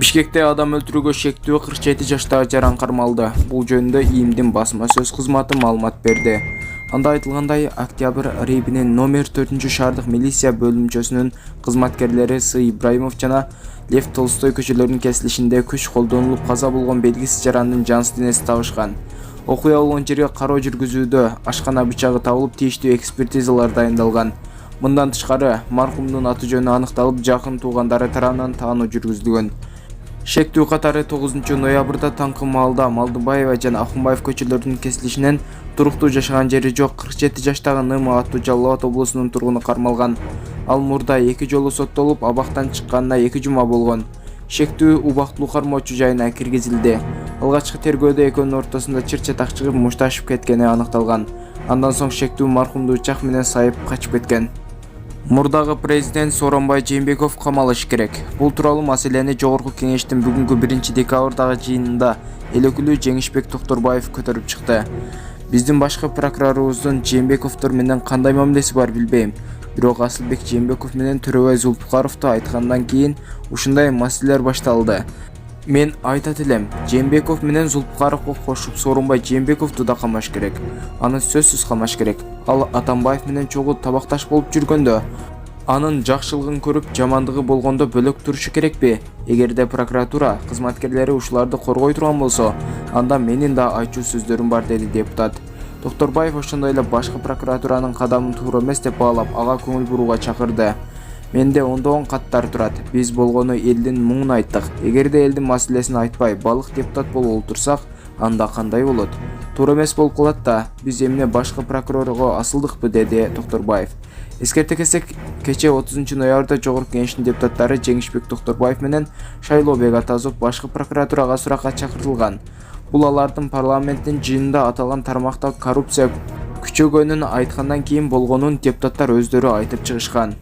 Бишкекте адам өлтүрүүгө шектүү 47 жаштагы жаран кармалды. Бул жөнүндө ИИМдин басма сөз кызматы маалымат берди. Анда айтылгандай, октябрь рейбинин номер 4-шаардык милиция бөлүмчөсүнүн кызматкерлери Сы Ибраимов жана Лев Толстой көчөлөрүнүн кесилишинде күч колдонулуп каза болгон белгисиз жарандын жансыз денеси табышкан. Окуя болгон жерге кароо жүргүзүүдө ашкана бычагы табылып, тийиштүү экспертизалар дайындалган. Мындан тышкары, маркумдун аты жөнү аныкталып, жакын туугандары тарабынан таануу жүргүзүлгөн. Шектүү катары 9 ноябрда таңкы маалда Малдыбаева жана Ахунбаев көчөлөрүнүн кесилишинен туруктуу жашаган жери жок 47 жаштагы Ныма аттуу Жалал Абад облусунун тургуну кармалган. Ал мурда 2 жолу соттолуп, абактан чыкканына 2 жума болгон. Шектүү убактылуу кармоочу жайына киргизилди. Алгачкы тергөөдө экөөнүн ортосунда чыр-чатак чыгып мушташып кеткени аныкталган. Андан соң шектүү маркумду учак менен сайып качып кеткен. Мурдагы президент Сооронбай Жээнбеков камалыш керек. Бул тууралуу маселени Жогорку кеңештин бүгүнкү 1-декабрдагы жыйынында эл өкүлү Жеңишбек Токторбаев көтөрүп чыкты. Биздин башкы прокурорубуздун Жээнбековдор менен кандай мамилеси бар билбейм. Бирок Асылбек Жээнбеков менен Төрөбай Зулпукаровду айткандан кийин ушундай маселелер башталды. Мен айтат элем, Жээнбеков менен Зулпукаровго кошуп Сооронбай Жээнбековду да камаш керек. Аны сөзсүз камаш керек. Ал Атамбаев менен чогуу табакташ болуп жүргөндө, анын жакшылыгын көрүп, жамандыгы болгондо бөлөк турушу керекпи? Эгерде прокуратура кызматкерлери ушуларды коргой турган болсо, анда менин да айтчу сөздөрүм бар, деди депутат. Токторбаев ошондой эле башкы прокуратуранын кадамын туура эмес деп баалап, ага көңүл бурууга чакырды. Менде ондогон каттар турат. Биз болгону элдин муңун айттык. Эгерде элдин маселесин айтпай, балык депутат болуп отурсак, анда кандай болот? Туура эмес болуп калат да. Биз эмне башкы прокурорго асылдыкпы, деди Токторбаев. Эскерте кетсек, кечээ 30 ноябрда Жогорку кеңештин депутаттары Жеңишбек Токторбаев менен Шайлообек Атазов башкы прокуратурага суракка чакыртылган. Бул алардын парламенттин жыйынында аталган тармакта коррупция күчөгөнүн айткандан кийин болгонун депутаттар өздөрү айтып чыгышкан.